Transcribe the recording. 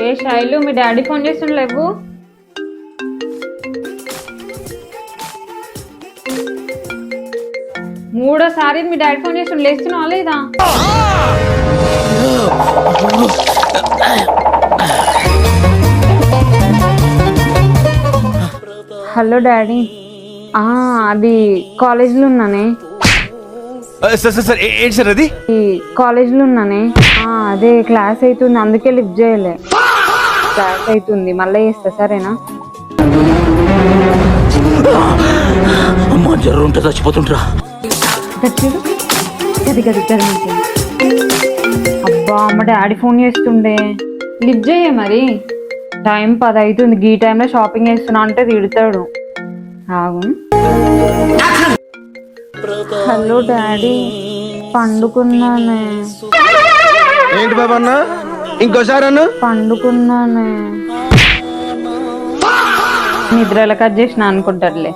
ఏ శైలు మీ daddy phone చేస్తుండలేవు. మూడోసారి మీ daddy phone చేస్తుండే, లేస్తున్నావా లేదా? హలో డాడీ, అది కాలేజ్లో ఉన్నానే. ఏంటి సార్ అది? ఈ కాలేజ్లో ఉన్నానే. అదే క్లాస్ అవుతుంది, అందుకే లిఫ్ట్ చేయలే. క్లాస్ అవుతుంది, మళ్ళీ చేస్తా సరేనా? అమ్మా జ్వరం ఉంటే చచ్చిపోతుంటరా. గది గది గది. అబ్బా మా డాడీ ఫోన్ చేస్తుండే, లిఫ్ట్ చేయ మరి. టైం 10 అవుతుంది, ఈ టైంలో షాపింగ్ చేస్తున్నా అంటే తిడతాడు. ఆగు. హలో డాడీ, పండుకున్నానే. ఏంటి బాబా అన్న, ఇంకోసారి అన్న? పండుకున్నానే. నిద్రలో కట్ చేసిన అనుకుంటారులే.